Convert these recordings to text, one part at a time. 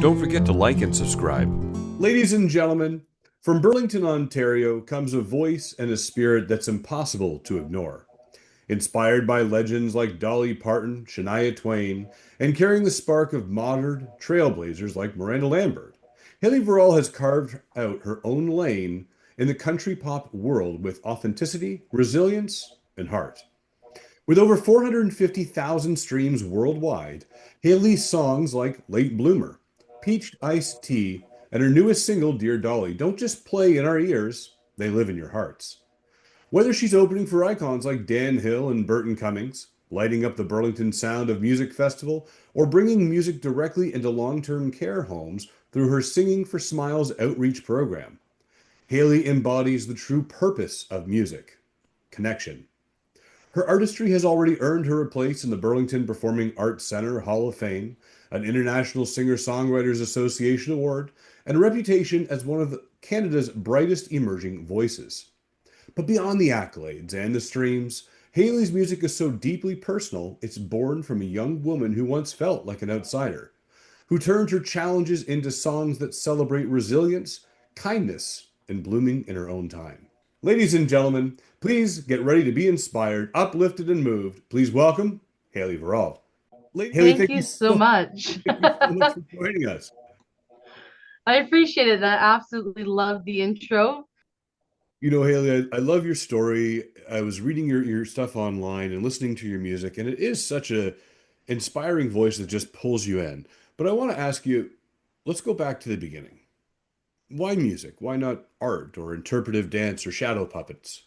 Don't forget to like and subscribe. Ladies and gentlemen, from Burlington, Ontario comes a voice and a spirit that's impossible to ignore. Inspired by legends like Dolly Parton, Shania Twain, and carrying the spark of modern trailblazers like Miranda Lambert, Hayley Verrall has carved out her own lane in the country pop world with authenticity, resilience, and heart. With over 450,000 streams worldwide, Hayley's songs like Late Bloomer, Peach Iced Tea, and her newest single, Dear Dolly, don't just play in our ears, they live in your hearts. Whether she's opening for icons like Dan Hill and Burton Cummings, lighting up the Burlington Sound of Music Festival, or bringing music directly into long-term care homes through her Singing for Smiles outreach program, Hayley embodies the true purpose of music: connection. Her artistry has already earned her a place in the Burlington Performing Arts Center Hall of Fame, an International Singer-Songwriters Association award, and a reputation as one of Canada's brightest emerging voices. But beyond the accolades and the streams, Hayley's music is so deeply personal, it's born from a young woman who once felt like an outsider, who turned her challenges into songs that celebrate resilience, kindness, and blooming in her own time. Ladies and gentlemen, please get ready to be inspired, uplifted, and moved. Please welcome Hayley Verrall. Hayley, Thank you so much. thank you so much for joining us. I appreciate it. I absolutely love the intro. You know, Hayley, I love your story. I was reading your stuff online and listening to your music, and it is such a inspiring voice that just pulls you in. But I want to ask you, let's go back to the beginning. Why music? Why not art or interpretive dance or shadow puppets?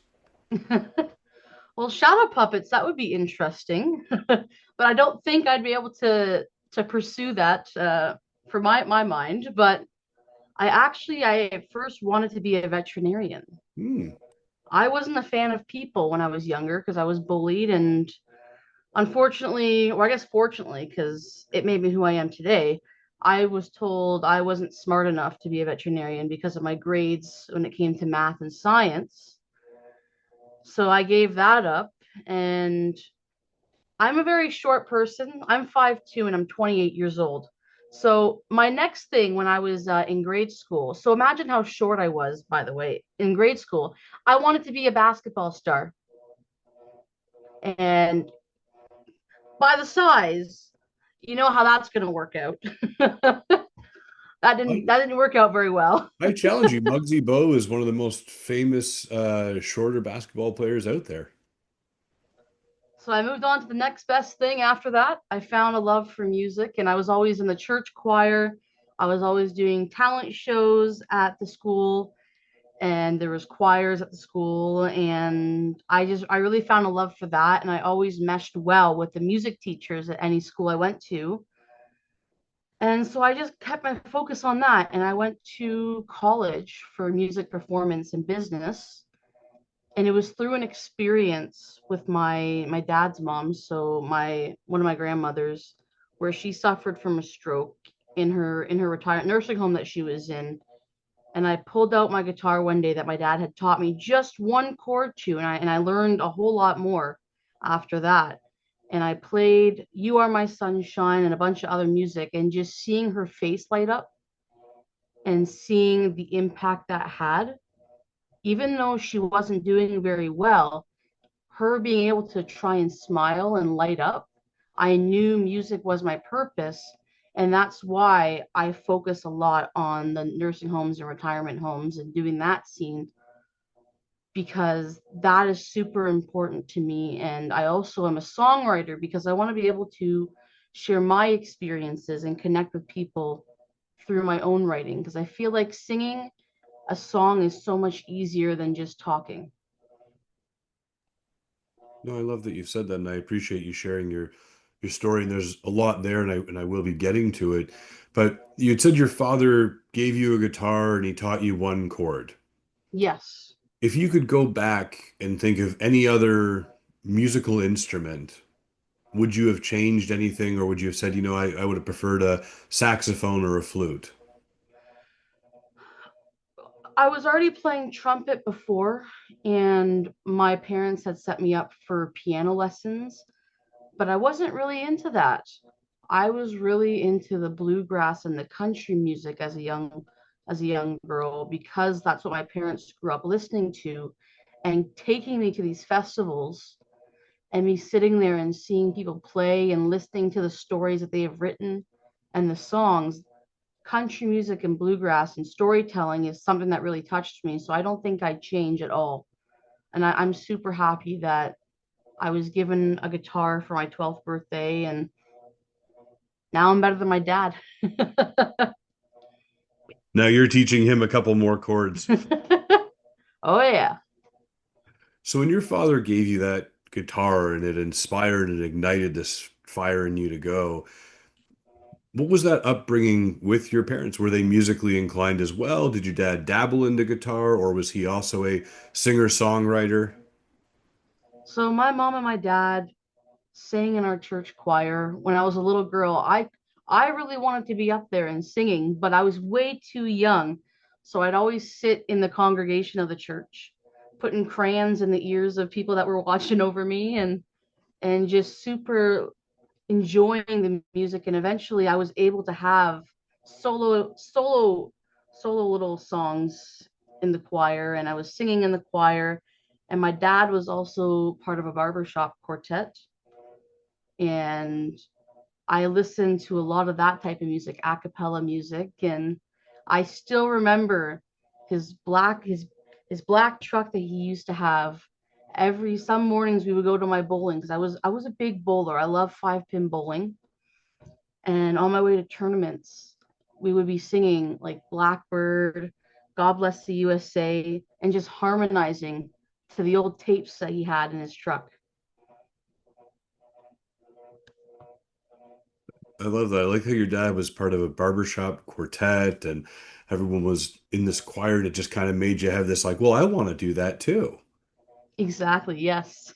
Well, shadow puppets, that would be interesting. But I don't think I'd be able to pursue that for my mind. But I at first wanted to be a veterinarian. Hmm. I wasn't a fan of people when I was younger because I was bullied, and unfortunately, or I guess fortunately, because it made me who I am today, I was told I wasn't smart enough to be a veterinarian because of my grades when it came to math and science. So I gave that up, and I'm a very short person. I'm 5'2" and I'm 28 years old. So my next thing when I was in grade school, so imagine how short I was, by the way, in grade school, I wanted to be a basketball star. And by the size, you know how that's going to work out. I, That didn't work out very well. I challenge you. Muggsy Bogues is one of the most famous shorter basketball players out there. So I moved on to the next best thing after that. I found a love for music, and I was always in the church choir. I was always doing talent shows at the school, and there was choirs at the school, and I really found a love for that, and I always meshed well with the music teachers at any school I went to. And so I just kept my focus on that, and I went to college for music performance and business, and it was through an experience with my dad's mom, so my one of my grandmothers, where she suffered from a stroke in her retired nursing home that she was in. And I pulled out my guitar one day that my dad had taught me just one chord to, and I learned a whole lot more after that. And I played You Are My Sunshine and a bunch of other music, and just seeing her face light up and seeing the impact that had, even though she wasn't doing very well, her being able to try and smile and light up, I knew music was my purpose. And that's why I focus a lot on the nursing homes and retirement homes and doing that scene, because that is super important to me. And I also am a songwriter because I want to be able to share my experiences and connect with people through my own writing, because I feel like singing a song is so much easier than just talking. No, I love that you've said that, and I appreciate you sharing your story. And there's a lot there, and I will be getting to it. But you had said your father gave you a guitar and he taught you one chord. Yes. If you could go back and think of any other musical instrument, would you have changed anything, or would you have said, I would have preferred a saxophone or a flute? I was already playing trumpet before, and my parents had set me up for piano lessons, but I wasn't really into that. I was really into the bluegrass and the country music as a young girl because that's what my parents grew up listening to and taking me to these festivals and me sitting there and seeing people play and listening to the stories that they have written and the songs. Country music and bluegrass and storytelling is something that really touched me. So I don't think I'd change at all. And I'm super happy that I was given a guitar for my 12th birthday, and now I'm better than my dad. Now you're teaching him a couple more chords. Oh, yeah. So when your father gave you that guitar and it inspired and ignited this fire in you to go, what was that upbringing with your parents? Were they musically inclined as well? Did your dad dabble into guitar, or was he also a singer-songwriter? So my mom and my dad sang in our church choir when I was a little girl. I really wanted to be up there and singing, but I was way too young. So I'd always sit in the congregation of the church, putting crayons in the ears of people that were watching over me and just super enjoying the music. And eventually I was able to have solo solo solo little songs in the choir, and I was singing in the choir, and my dad was also part of a barbershop quartet, and I listened to a lot of that type of music, a cappella music, and I still remember his black his his black truck that he used to have. Every some mornings we would go to my bowling because I was a big bowler. I love 5-pin bowling, and on my way to tournaments, we would be singing like Blackbird, God Bless the USA, and just harmonizing to the old tapes that he had in his truck. I love that. I like how your dad was part of a barbershop quartet and everyone was in this choir and it just kind of made you have this like, well, I want to do that too. Exactly, yes.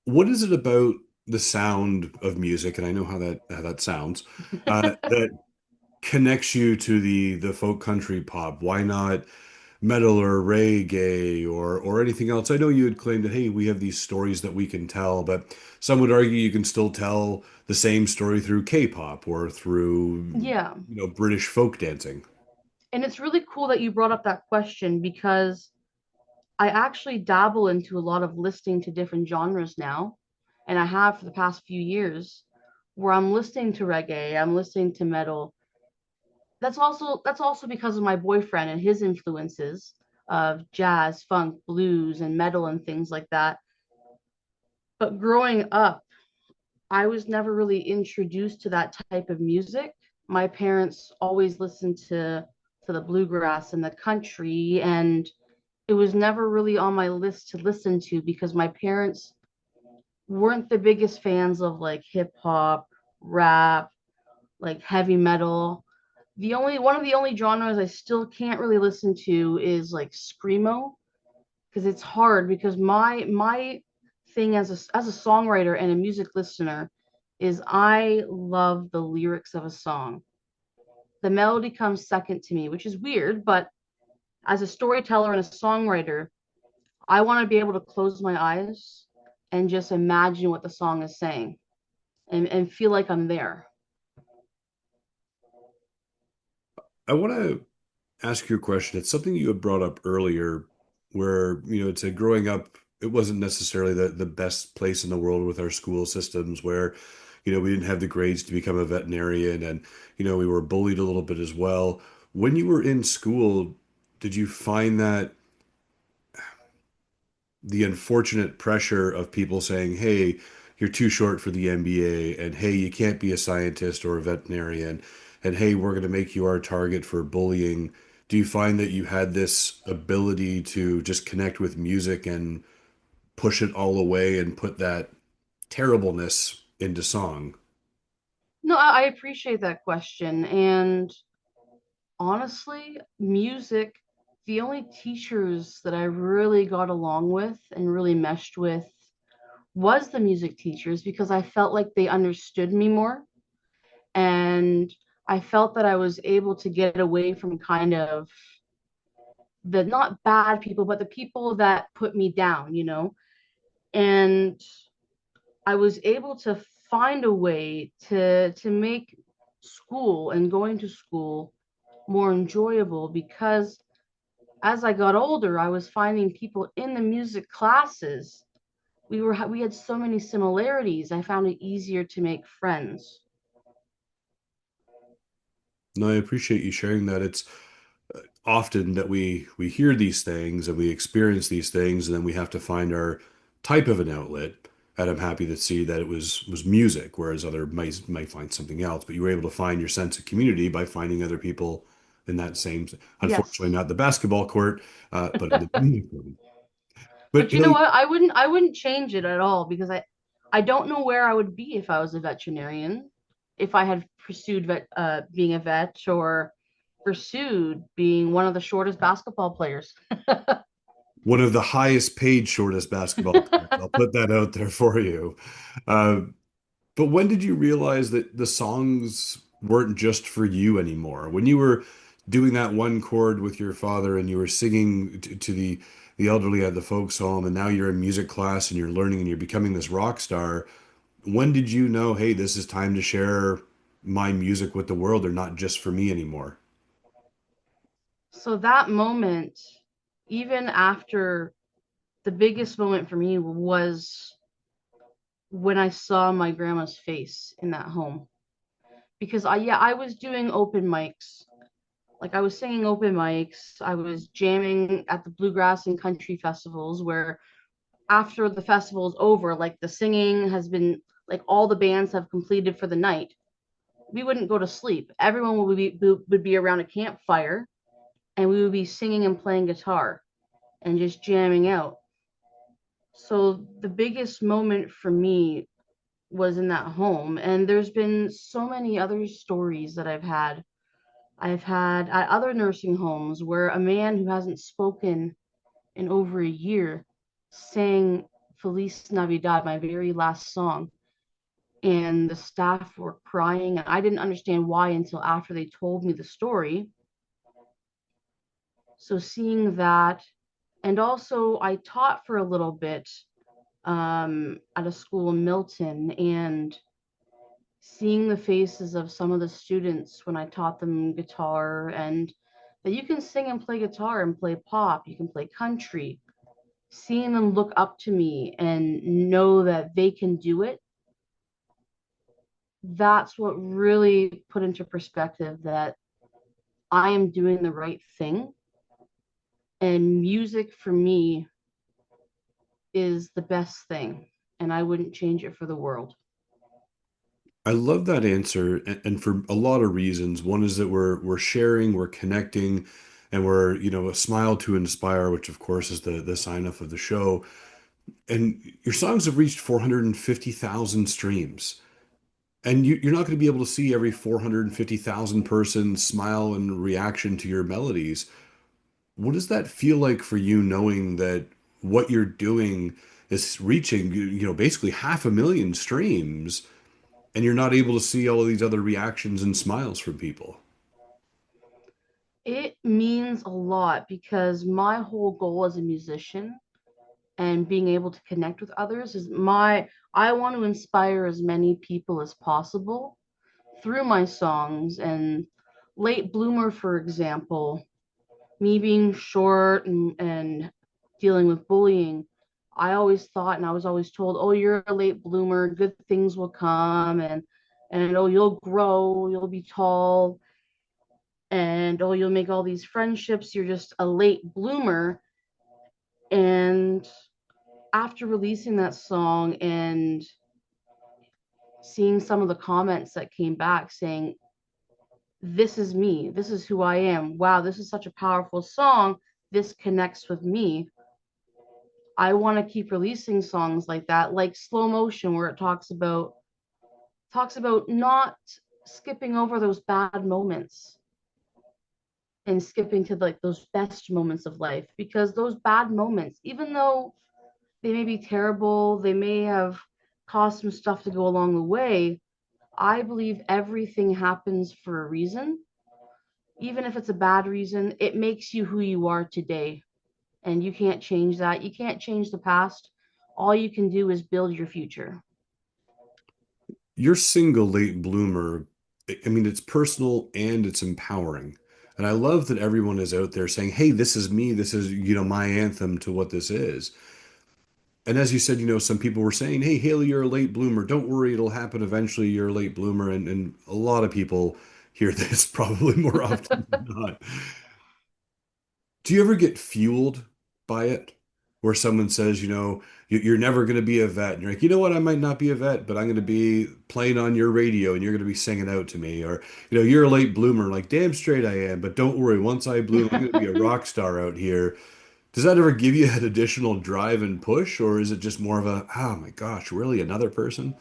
What is it about the sound of music, and I know how that sounds, that connects you to the folk country pop? Why not metal or reggae or anything else? I know you had claimed that, hey, we have these stories that we can tell, but some would argue you can still tell the same story through K-pop or through, Yeah. British folk dancing. And it's really cool that you brought up that question because I actually dabble into a lot of listening to different genres now, and I have for the past few years, where I'm listening to reggae, I'm listening to metal. That's also because of my boyfriend and his influences of jazz, funk, blues, and metal and things like that. But growing up, I was never really introduced to that type of music. My parents always listened to the bluegrass and the country, and it was never really on my list to listen to because my parents weren't the biggest fans of like hip hop, rap, like heavy metal. The only one of the only genres I still can't really listen to is like screamo because it's hard because my thing as a songwriter and a music listener is I love the lyrics of a song. The melody comes second to me, which is weird, but as a storyteller and a songwriter, I want to be able to close my eyes and just imagine what the song is saying and feel like I'm there. I want to ask you a question. It's something you had brought up earlier where, it's a growing up, it wasn't necessarily the best place in the world with our school systems where, we didn't have the grades to become a veterinarian and, we were bullied a little bit as well. When you were in school, did you find that the unfortunate pressure of people saying, hey, you're too short for the MBA, and hey, you can't be a scientist or a veterinarian, and hey, we're going to make you our target for bullying. Do you find that you had this ability to just connect with music and push it all away and put that terribleness into song? No, I appreciate that question. And honestly, music, the only teachers that I really got along with and really meshed with was the music teachers because I felt like they understood me more. And I felt that I was able to get away from kind of the not bad people, but the people that put me down, you know? And I was able to find a way to make school and going to school more enjoyable, because as I got older, I was finding people in the music classes. We had so many similarities. I found it easier to make friends. No, I appreciate you sharing that. It's often that we hear these things and we experience these things, and then we have to find our type of an outlet. And I'm happy to see that it was music, whereas other might find something else. But you were able to find your sense of community by finding other people in that same, unfortunately, Yes. not the basketball court, but in the music room. But But you know what? I wouldn't change it at all, because I don't know where I would be if I was a veterinarian, if I had pursued being a vet, or pursued being one of the shortest basketball players. one of the highest paid shortest basketball players. I'll put that out there for you. Uh, But when did you realize that the songs weren't just for you anymore? When you were doing that one chord with your father and you were singing to the elderly at the folks home, and now you're in music class and you're learning and you're becoming this rock star, when did you know, hey, this is time to share my music with the world, or not just for me anymore? So that moment, even after, the biggest moment for me was when I saw my grandma's face in that home. Because I was doing open mics. Like, I was singing open mics. I was jamming at the bluegrass and country festivals, where after the festival is over, like the singing has been, like all the bands have completed for the night. We wouldn't go to sleep. Everyone would be around a campfire, and we would be singing and playing guitar and just jamming out. So the biggest moment for me was in that home. And there's been so many other stories that I've had at other nursing homes, where a man who hasn't spoken in over a year sang Feliz Navidad, my very last song. And the staff were crying. And I didn't understand why until after they told me the story. So seeing that, and also I taught for a little bit at a school in Milton, and seeing the faces of some of the students when I taught them guitar, and that you can sing and play guitar and play pop, you can play country, seeing them look up to me and know that they can do it, that's what really put into perspective that I am doing the right thing. And music for me is the best thing, and I wouldn't change it for the world. I love that answer, and for a lot of reasons. One is that we're sharing, we're connecting, and we're, a smile to inspire, which of course is the sign off of the show. And your songs have reached 450,000 streams. And you're not going to be able to see every 450,000 person smile and reaction to your melodies. What does that feel like for you, knowing that what you're doing is reaching, basically 500,000 streams, and you're not able to see all of these other reactions and smiles from people? It means a lot, because my whole goal as a musician and being able to connect with others is I want to inspire as many people as possible through my songs. And late bloomer, for example, me being short and dealing with bullying, I always thought, and I was always told, oh, you're a late bloomer, good things will come, and oh, you'll grow, you'll be tall, and oh, you'll make all these friendships, you're just a late bloomer. And after releasing that song and seeing some of the comments that came back saying, this is me, this is who I am, wow, this is such a powerful song, this connects with me, I want to keep releasing songs like that, like Slow Motion, where it talks about not skipping over those bad moments and skipping to like those best moments of life, because those bad moments, even though they may be terrible, they may have caused some stuff to go along the way, I believe everything happens for a reason. Even if it's a bad reason, it makes you who you are today. And you can't change that. You can't change the past. All you can do is build your future. Your single late bloomer, I mean, it's personal and it's empowering. And I love that everyone is out there saying, hey, this is me. This is, my anthem to what this is. And as you said, some people were saying, hey, Haley, you're a late bloomer. Don't worry, it'll happen eventually. You're a late bloomer. And a lot of people hear this probably more often than not. Do you ever get fueled by it? Where someone says, you're never going to be a vet. And you're like, you know what? I might not be a vet, but I'm going to be playing on your radio and you're going to be singing out to me. Or, you're a late bloomer. Like, damn straight I am. But don't worry, once I bloom, I'm going to be a rock star out here. Does that ever give you that additional drive and push? Or is it just more of a, oh my gosh, really another person?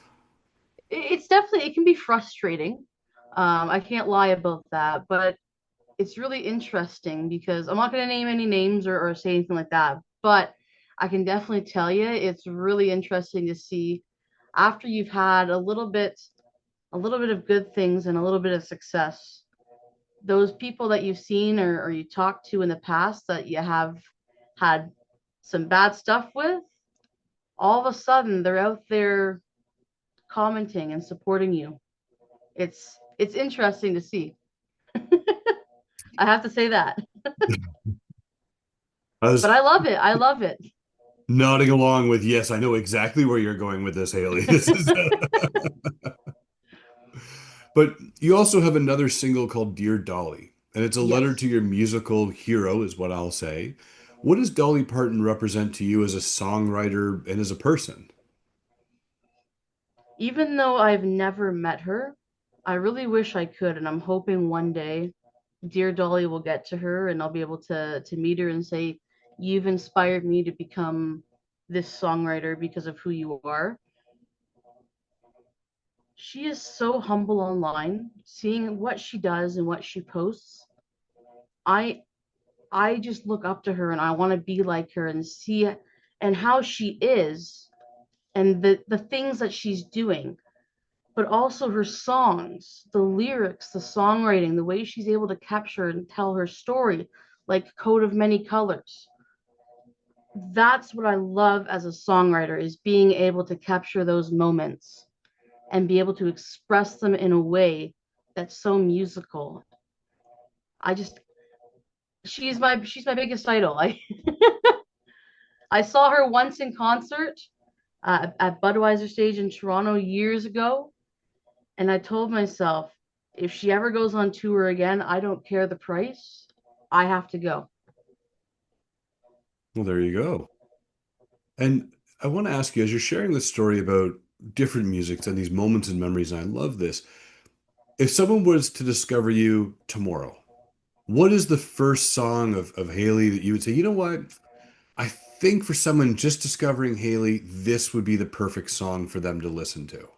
It's definitely, it can be frustrating. I can't lie about that, but it's really interesting because I'm not going to name any names or say anything like that, but I can definitely tell you it's really interesting to see after you've had a little bit of good things and a little bit of success, those people that you've seen or you talked to in the past that you have had some bad stuff with, all of a sudden they're out there commenting and supporting you. It's interesting to see. I have to say that. I But was I love it. I love it. nodding along with, yes, I know exactly where you're going with this, Haley. This is But you also have another single called Dear Dolly, and it's a letter Yes. to your musical hero, is what I'll say. What does Dolly Parton represent to you as a songwriter and as a person? Even though I've never met her, I really wish I could, and I'm hoping one day dear Dolly will get to her and I'll be able to meet her and say, "You've inspired me to become this songwriter because of who you are." She is so humble online, seeing what she does and what she posts. I I just look up to her and I want to be like her and see and how she is and the things that she's doing, but also her songs, the lyrics, the songwriting, the way she's able to capture and tell her story, like Coat of Many Colors. That's what I love as a songwriter is being able to capture those moments and be able to express them in a way that's so musical. I just she's my biggest idol. I saw her once in concert at Budweiser stage in Toronto years ago, and I told myself, if she ever goes on tour again, I don't care the price. I have to go. Well, there you go. And I want to ask you, as you're sharing this story about different musics and these moments and memories, and I love this, if someone was to discover you tomorrow, what is the first song of Haley that you would say, you know what? I think for someone just discovering Haley, this would be the perfect song for them to listen to.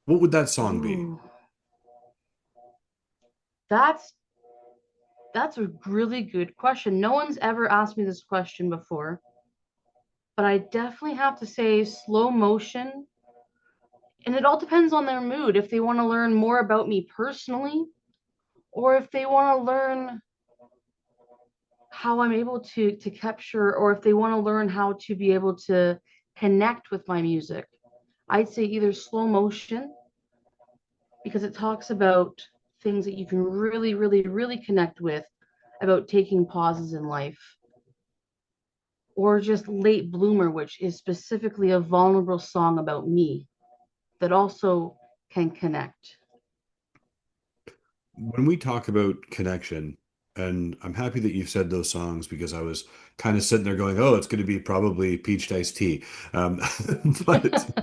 What would that song be? Ooh, that's that's a really good question. No one's ever asked me this question before, but I definitely have to say slow motion. And it all depends on their mood. If they want to learn more about me personally, or if they want to learn how I'm able to capture, or if they want to learn how to be able to connect with my music. I'd say either slow motion, because it talks about things that you can really, really, really connect with about taking pauses in life, or just late bloomer, which is specifically a vulnerable song about me that also can connect. When we talk about connection, and I'm happy that you've said those songs because I was kind of sitting there going, oh, it's going to be probably Peach Iced Tea. Um, but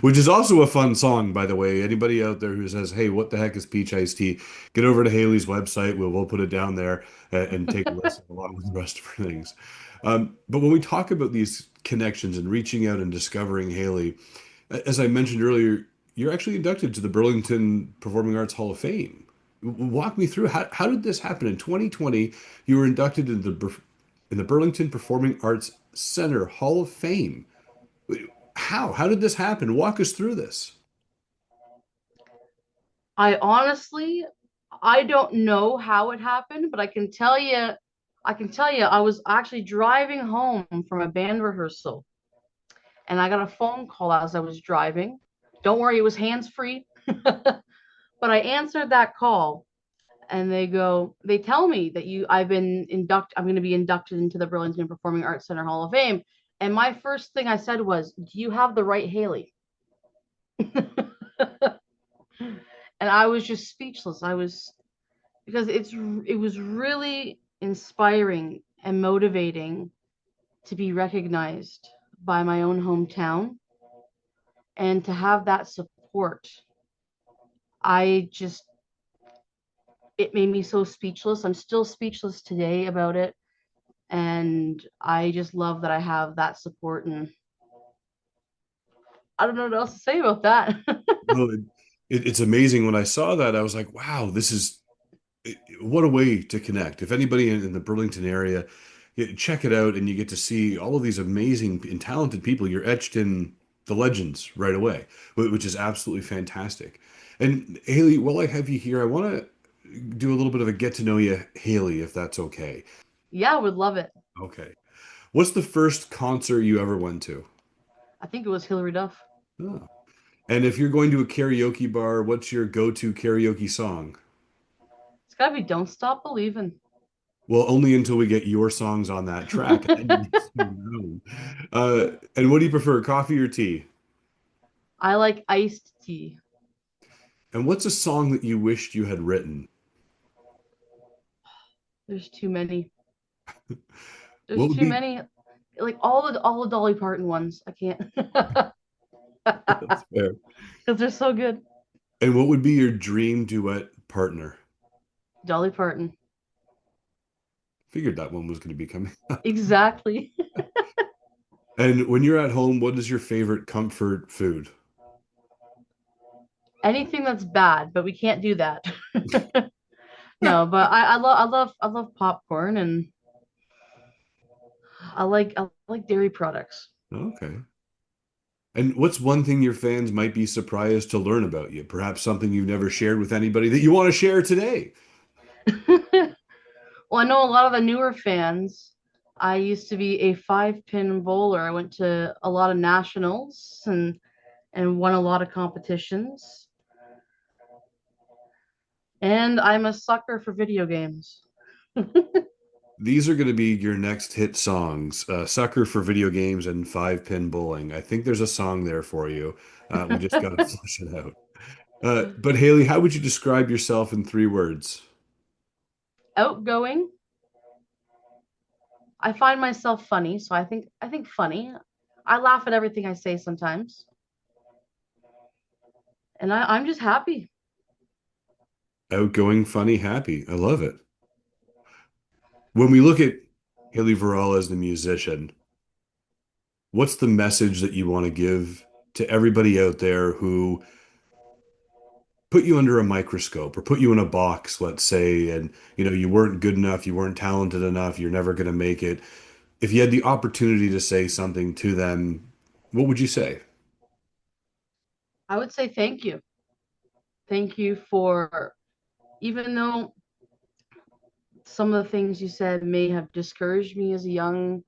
which is also a fun song, by the way. Anybody out there who says, hey, what the heck is Peach Iced Tea? Get over to Haley's website. We'll put it down there and take a listen along with the rest of her things. But when we talk about these connections and reaching out and discovering Haley, as I mentioned earlier, you're actually inducted to the Burlington Performing Arts Hall of Fame. Walk me through how did this happen in 2020? You were inducted in the Burlington Performing Arts Center Hall of Fame. How did this happen? Walk us through this. I honestly, I don't know how it happened, but I can tell you, I was actually driving home from a band rehearsal and I got a phone call as I was driving. Don't worry, it was hands free. But I answered that call, and they tell me that I'm going to be inducted into the Burlington Performing Arts Center Hall of Fame. And my first thing I said was, "Do you have the right Hayley?" And I was just speechless. Because it was really inspiring and motivating to be recognized by my own hometown and to have that support. I just It made me so speechless. I'm still speechless today about it. And I just love that I have that support. And I don't know what else to say about that. No, it's amazing. When I saw that, I was like, wow, what a way to connect. If anybody in the Burlington area, check it out and you get to see all of these amazing and talented people. You're etched in the legends right away, which is absolutely fantastic. And Hayley, while I have you here, I want to do a little bit of a get to know you, Hayley, if that's okay. Yeah, I would love it. Okay. What's the first concert you ever went to? I think it was Hillary Duff. Oh. And if you're going to a karaoke bar, what's your go-to karaoke song? It's got to be Don't Stop Believing. Well, only until we get your songs on that track, and then you can sing your own. And what do you prefer, coffee or tea? I like iced tea. And what's a song that you wished you had written? There's too many. There's What would too be, many. Like all the Dolly Parton ones. I can't. that's fair. Because they're so good. And what would be your dream duet partner? Dolly Parton. Figured that one was going to be coming. Exactly. And when you're at home, what is your favorite comfort food? Anything that's bad, but we can't do that. No, but I love popcorn, and I like dairy products. Okay. And what's one thing your fans might be surprised to learn about you? Perhaps something you've never shared with anybody that you want to share today? Well, I know a lot of the newer fans. I used to be a 5-pin bowler. I went to a lot of nationals and won a lot of competitions. And I'm a sucker for video games. These are going to be your next hit songs, Sucker for Video Games and Five Pin Bowling. I think there's a song there for you. We just got to flush it out. But Hayley, how would you describe yourself in 3 words? Outgoing. I find myself funny, so I think funny. I laugh at everything I say sometimes. And I'm just happy. Outgoing, funny, happy. I love it. When we look at Hayley Verrall as the musician, what's the message that you want to give to everybody out there who put you under a microscope or put you in a box, let's say, and you weren't good enough, you weren't talented enough, you're never going to make it. If you had the opportunity to say something to them, what would you say? I would say thank you. Thank you for, even though some of the things you said may have discouraged me as a young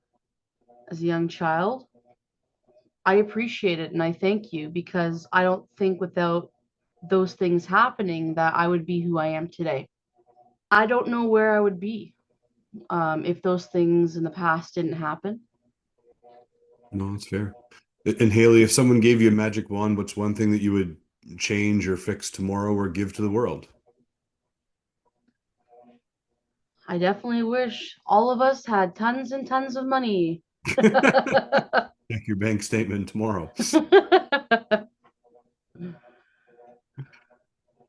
child, I appreciate it and I thank you, because I don't think without those things happening that I would be who I am today. I don't know where I would be if those things in the past didn't happen. No, that's fair. And Haley, if someone gave you a magic wand, what's one thing that you would change or fix tomorrow or give to the world? I definitely wish all of us had tons and tons of money. Check your bank statement tomorrow.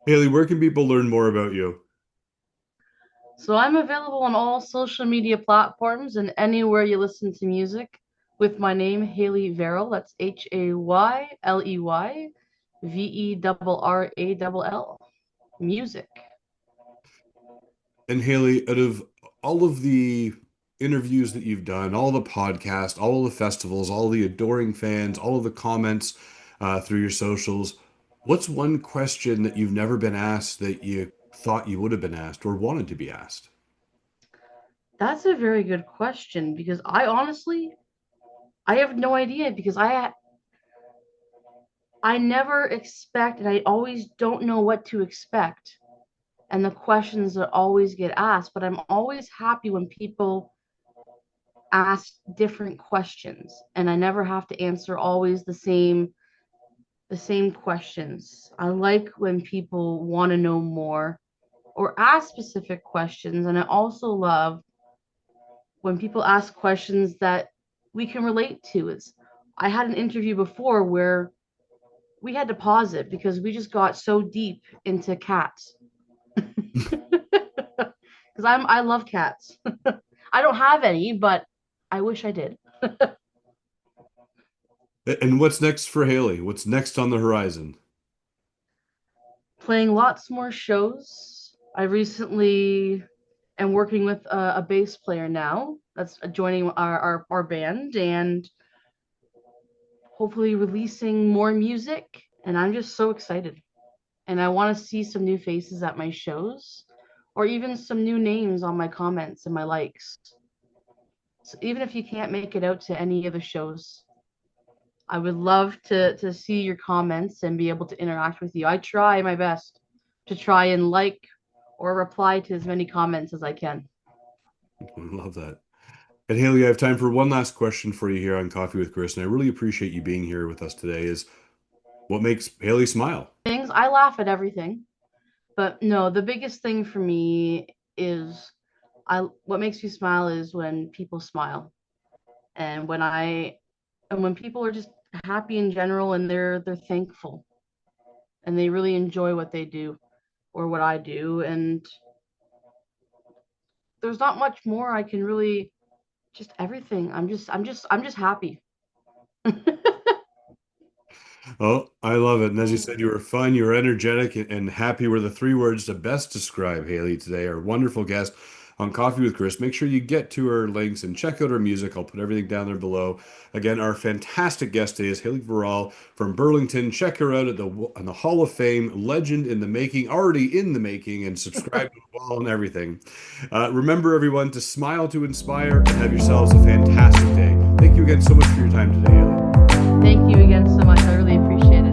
Haley, where can people learn more about you? So I'm available on all social media platforms and anywhere you listen to music with my name, Hayley Verrall. That's HayleyVerrall. Music. And Haley, out of all of the interviews that you've done, all the podcasts, all of the festivals, all the adoring fans, all of the comments through your socials, what's one question that you've never been asked that you thought you would have been asked or wanted to be asked? That's a very good question, because I have no idea, because I never expect, and I always don't know what to expect, and the questions that always get asked, but I'm always happy when people ask different questions, and I never have to answer always the same questions. I like when people want to know more or ask specific questions, and I also love when people ask questions that we can relate to. It's I had an interview before where we had to pause it because we just got so deep into cats. Because I love cats. I don't have any, but I wish I did. And what's next for Hayley? What's next on the horizon? Playing lots more shows. I recently am working with a bass player now that's joining our band, and hopefully releasing more music. And I'm just so excited. And I want to see some new faces at my shows or even some new names on my comments and my likes. So even if you can't make it out to any of the shows, I would love to see your comments and be able to interact with you. I try my best to try and like or reply to as many comments as I can. I love that. And Hayley, I have time for one last question for you here on Coffee with Chris, and I really appreciate you being here with us today. Is what makes Hayley smile? Things I laugh at everything, but no, the biggest thing for me is I what makes me smile is when people smile and when people are just happy in general and they're thankful and they really enjoy what they do or what I do, and there's not much more I can really just everything. I'm just happy. Oh, I love it. And as you said, you were fun, you were energetic, and happy were the three words to best describe Hayley today, our wonderful guest on Coffee with Chris. Make sure you get to her links and check out her music. I'll put everything down there below. Again, our fantastic guest today is Hayley Verrall from Burlington. Check her out on the Hall of Fame, legend in the making, already in the making, and subscribe to the wall and everything. Remember, everyone, to smile to inspire and have yourselves a fantastic day. Thank you again so much for your time today, Hayley. Thank you again so much. I really appreciate it.